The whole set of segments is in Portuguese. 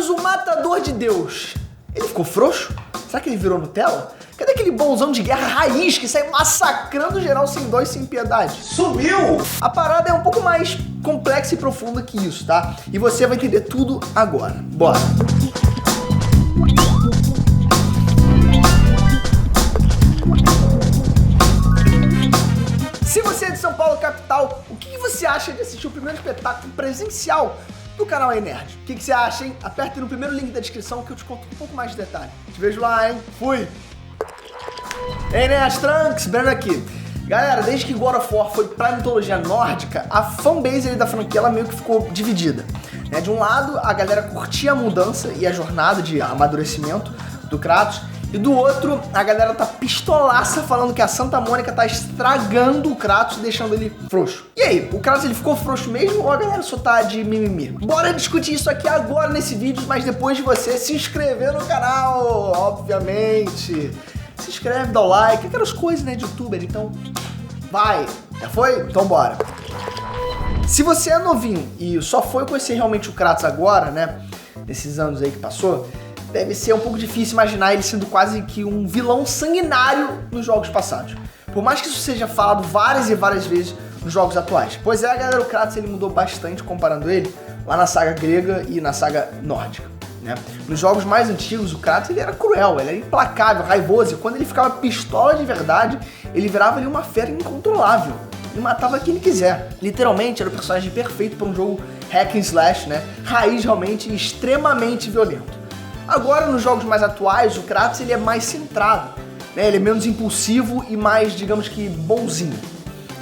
Kratos, o matador de Deus, ele ficou frouxo? Será que ele virou Nutella? Cadê aquele bonzão de guerra raiz que sai massacrando geral sem dó e sem piedade? Sumiu! A parada é um pouco mais complexa e profunda que isso, tá? E você vai entender tudo agora. Bora! Se você é de São Paulo, capital, o que você acha de assistir o primeiro espetáculo presencial do canal Nerd? O que você acha, hein? Aperta no primeiro link da descrição que eu te conto um pouco mais de detalhe. Te vejo lá, hein? Fui! Ei, Nerd Trunks, Breno aqui. Galera, desde que God of War foi pra mitologia nórdica, a fanbase da franquia ela meio que ficou dividida. De um lado, a galera curtia a mudança e a jornada de amadurecimento do Kratos, e do outro, a galera tá pistolaça falando que a Santa Mônica tá estragando o Kratos, deixando ele frouxo. E aí, o Kratos ele ficou frouxo mesmo ou a galera só tá de mimimi? Bora discutir isso aqui agora nesse vídeo, mas depois de você se inscrever no canal, obviamente. Se inscreve, dá o like, aquelas coisas, né, de youtuber, então vai. Já foi? Então bora. Se você é novinho e só foi conhecer realmente o Kratos agora, né, nesses anos aí que passou, deve ser um pouco difícil imaginar ele sendo quase que um vilão sanguinário nos jogos passados. Por mais que isso seja falado várias e várias vezes nos jogos atuais. Pois é, galera, o Kratos ele mudou bastante comparando ele lá na saga grega e na saga nórdica, né? Nos jogos mais antigos, o Kratos ele era cruel, ele era implacável, raivoso, e quando ele ficava pistola de verdade, ele virava ali uma fera incontrolável. Ele matava quem ele quiser. Literalmente, era o personagem perfeito para um jogo hack and slash, né? Raiz realmente extremamente violento. Agora, nos jogos mais atuais, o Kratos ele é mais centrado, né? Ele é menos impulsivo e mais, digamos que, bonzinho,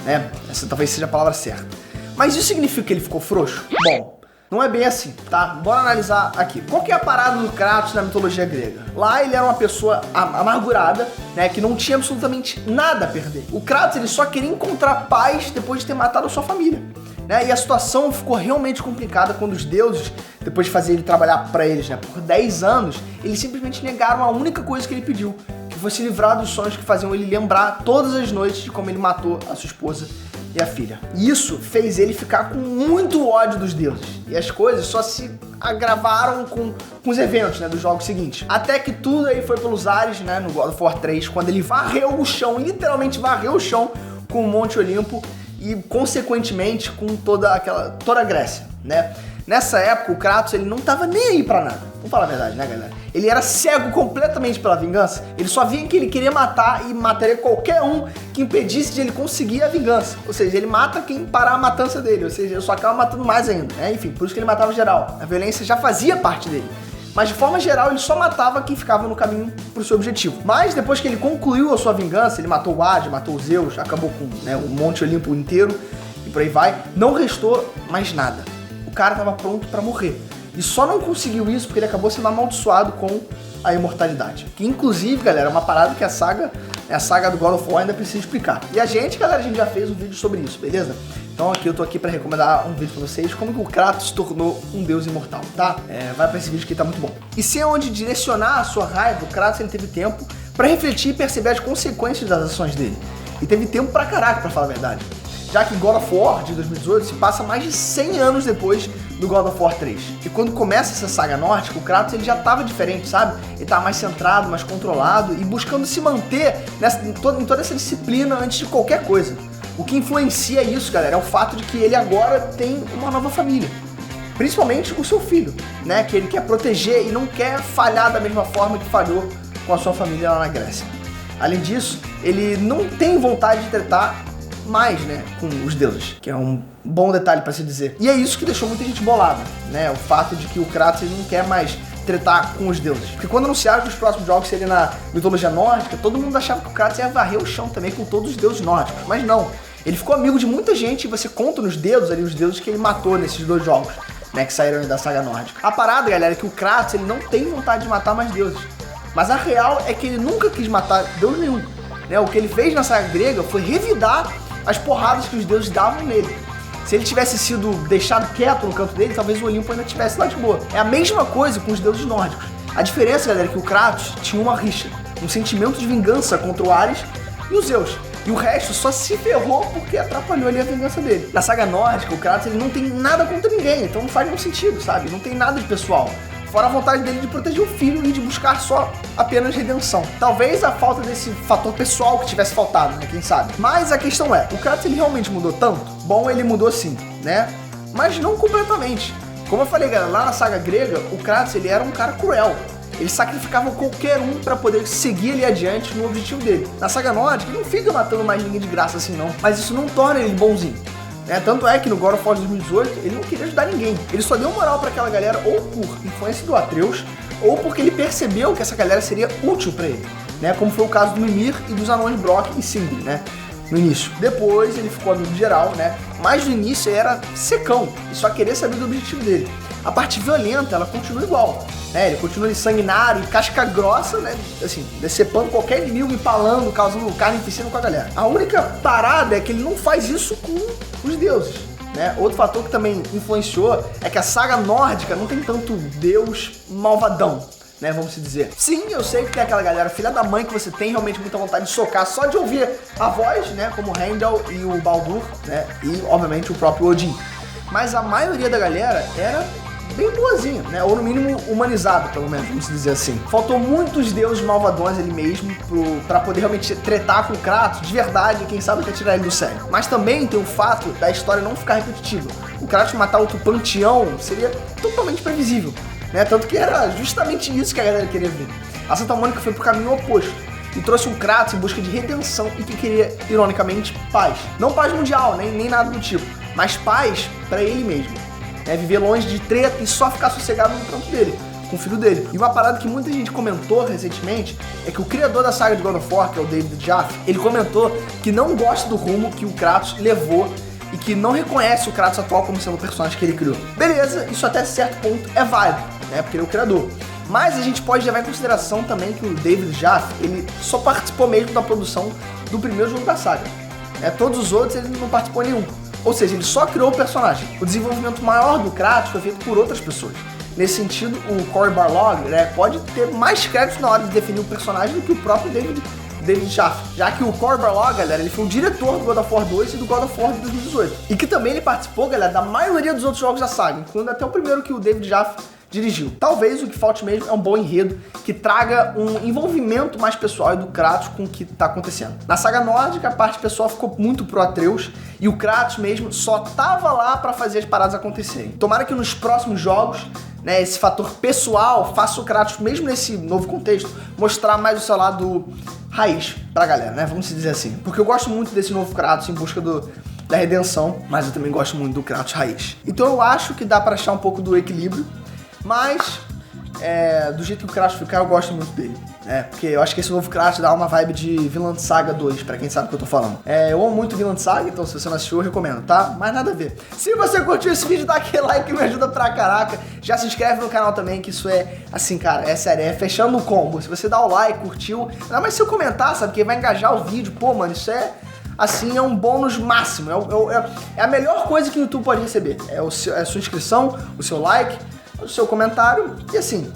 né? Essa talvez seja a palavra certa. Mas isso significa que ele ficou frouxo? Bom, não é bem assim, tá? Bora analisar aqui. Qual que é a parada do Kratos na mitologia grega? Lá ele era uma pessoa amargurada, né? Que não tinha absolutamente nada a perder. O Kratos ele só queria encontrar paz depois de ter matado a sua família. Né? E a situação ficou realmente complicada quando os deuses, depois de fazer ele trabalhar para eles, né, por 10 anos, eles simplesmente negaram a única coisa que ele pediu, que fosse livrar dos sonhos que faziam ele lembrar todas as noites de como ele matou a sua esposa e a filha. E isso fez ele ficar com muito ódio dos deuses. E as coisas só se agravaram com os eventos, né, dos jogos seguintes. Até que tudo aí foi pelos ares, né, no God of War 3, quando ele varreu o chão, literalmente varreu o chão com o Monte Olimpo, e consequentemente com toda a Grécia, né? Nessa época o Kratos ele não tava nem aí pra nada, vamos falar a verdade, né, galera? Ele era cego completamente pela vingança, ele só via que ele queria matar e mataria qualquer um que impedisse de ele conseguir a vingança, ou seja, ele mata quem parar a matança dele, ou seja, ele só acaba matando mais ainda, né? Enfim, por isso que ele matava geral, a violência já fazia parte dele. Mas de forma geral ele só matava quem ficava no caminho pro seu objetivo. Mas depois que ele concluiu a sua vingança, ele matou o Hades, matou o Zeus, acabou com, né, o Monte Olimpo inteiro e por aí vai, não restou mais nada. O cara tava pronto pra morrer. E só não conseguiu isso porque ele acabou sendo amaldiçoado com a imortalidade. Que inclusive, galera, é uma parada que a saga do God of War ainda precisa explicar. E a gente, galera, a gente já fez um vídeo sobre isso, beleza? Então aqui eu tô aqui pra recomendar um vídeo pra vocês, como que o Kratos se tornou um deus imortal, tá? Vai pra esse vídeo que tá muito bom. E sem onde direcionar a sua raiva, o Kratos ele teve tempo pra refletir e perceber as consequências das ações dele. E teve tempo pra caraca, pra falar a verdade. Já que God of War, de 2018, se passa mais de 100 anos depois do God of War 3. E quando começa essa saga nórdica, o Kratos ele já tava diferente, sabe? Ele tava mais centrado, mais controlado e buscando se manter em toda essa disciplina antes de qualquer coisa. O que influencia isso, galera, é o fato de que ele agora tem uma nova família. Principalmente o seu filho, né? Que ele quer proteger e não quer falhar da mesma forma que falhou com a sua família lá na Grécia. Além disso, ele não tem vontade de tretar mais, né, com os deuses, que é um bom detalhe pra se dizer. E é isso que deixou muita gente bolada, né? O fato de que o Kratos ele não quer mais tretar com os deuses. Porque quando anunciaram que os próximos jogos seriam na mitologia nórdica, todo mundo achava que o Kratos ia varrer o chão também com todos os deuses nórdicos. Mas não. Ele ficou amigo de muita gente e você conta nos dedos ali os deuses que ele matou nesses dois jogos, né, que saíram da saga nórdica. A parada, galera, é que o Kratos ele não tem vontade de matar mais deuses. Mas a real é que ele nunca quis matar deus nenhum, né? O que ele fez na saga grega foi revidar as porradas que os deuses davam nele. Se ele tivesse sido deixado quieto no canto dele, talvez o Olimpo ainda estivesse lá de boa. É a mesma coisa com os deuses nórdicos. A diferença, galera, é que o Kratos tinha uma rixa, um sentimento de vingança contra o Ares e os Zeus. E o resto só se ferrou porque atrapalhou ali a vingança dele. Na saga nórdica, o Kratos ele não tem nada contra ninguém, então não faz nenhum sentido, sabe? Não tem nada de pessoal. Fora a vontade dele de proteger o filho e de buscar só apenas redenção. Talvez a falta desse fator pessoal que tivesse faltado, né? Quem sabe? Mas a questão é, o Kratos ele realmente mudou tanto? Bom, ele mudou sim, né? Mas não completamente. Como eu falei, galera, lá na saga grega, o Kratos ele era um cara cruel. Ele sacrificava qualquer um pra poder seguir ele adiante no objetivo dele. Na saga nórdica, ele não fica matando mais ninguém de graça assim não, mas isso não torna ele bonzinho. Tanto é que no God of War 2018 ele não queria ajudar ninguém. Ele só deu moral pra aquela galera ou por influência do Atreus, ou porque ele percebeu que essa galera seria útil pra ele, né? Como foi o caso do Mimir e dos anões Brock e Sindri, né? No início. Depois ele ficou amigo geral, né? Mas no início ele era secão e só queria saber do objetivo dele. A parte violenta, ela continua igual, né? Ele continua sanguinário e casca grossa, né? Assim, decepando qualquer inimigo, empalando, causando carnificina com a galera. A única parada é que ele não faz isso com os deuses, né? Outro fator que também influenciou é que a saga nórdica não tem tanto deus malvadão, né, vamos se dizer. Sim, eu sei que tem aquela galera filha da mãe que você tem realmente muita vontade de socar só de ouvir a voz, né, como o Heimdall e o Baldur, né, e obviamente o próprio Odin. Mas a maioria da galera era bem boazinha, né, ou no mínimo humanizada, pelo menos, vamos dizer assim. Faltou muitos deuses malvadões ali mesmo pra poder realmente tretar com o Kratos de verdade, e quem sabe até tirar ele do sério. Mas também tem o fato da história não ficar repetitiva. O Kratos matar outro panteão seria totalmente previsível, né? Tanto que era justamente isso que a galera queria ver. A Santa Mônica foi pro caminho oposto e trouxe um Kratos em busca de redenção e que queria, ironicamente, paz. Não paz mundial, nem nada do tipo, mas paz pra ele mesmo. Viver longe de treta e só ficar sossegado no canto dele, com o filho dele. E uma parada que muita gente comentou recentemente é que o criador da saga de God of War, que é o David Jaffe, ele comentou que não gosta do rumo que o Kratos levou e que não reconhece o Kratos atual como sendo o personagem que ele criou. Beleza, isso até certo ponto é válido, né, porque ele é o criador. Mas a gente pode levar em consideração também que o David Jaffe, ele só participou mesmo da produção do primeiro jogo da saga. Todos os outros ele não participou nenhum. Ou seja, ele só criou o personagem. O desenvolvimento maior do Kratos foi feito por outras pessoas. Nesse sentido, o Cory Barlog, né, pode ter mais créditos na hora de definir o personagem do que o próprio David Jaffe, já que o Cory Barlog, galera, ele foi o diretor do God of War 2 e do God of War de 2018. E que também ele participou, galera, da maioria dos outros jogos da saga, incluindo até o primeiro que o David Jaffe dirigiu. Talvez o que falte mesmo é um bom enredo que traga um envolvimento mais pessoal do Kratos com o que tá acontecendo. Na saga nórdica, a parte pessoal ficou muito pro Atreus e o Kratos mesmo só tava lá pra fazer as paradas acontecerem. Tomara que nos próximos jogos, né, esse fator pessoal faça o Kratos, mesmo nesse novo contexto, mostrar mais o seu lado raiz pra galera, né? Vamos dizer assim. Porque eu gosto muito desse novo Kratos em busca da redenção, mas eu também gosto muito do Kratos raiz. Então eu acho que dá pra achar um pouco do equilíbrio, mas do jeito que o Kratos ficar, eu gosto muito dele. Porque eu acho que esse novo Kratos dá uma vibe de Vinland Saga 2, pra quem sabe o que eu tô falando. Eu amo muito Vinland Saga, então se você não assistiu, eu recomendo, tá? Mas nada a ver. Se você curtiu esse vídeo, dá aquele like que me ajuda pra caraca. Já se inscreve no canal também, que isso assim, cara, é sério, é fechando o combo. Se você dá o like, curtiu, ainda mais se eu comentar, sabe, que vai engajar o vídeo. Pô, mano, isso assim, é um bônus máximo. É a melhor coisa que o YouTube pode receber. É a sua inscrição, o seu like, o seu comentário e assim,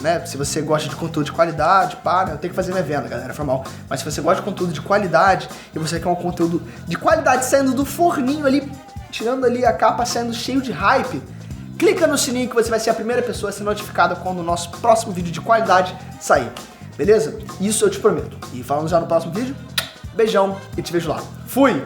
né, se você gosta de conteúdo de qualidade, eu tenho que fazer minha venda, galera, foi mal. Mas se você gosta de conteúdo de qualidade e você quer um conteúdo de qualidade saindo do forninho ali, tirando ali a capa, saindo cheio de hype, clica no sininho que você vai ser a primeira pessoa a ser notificada quando o nosso próximo vídeo de qualidade sair, beleza? Isso eu te prometo. E falando já no próximo vídeo, beijão e te vejo lá. Fui!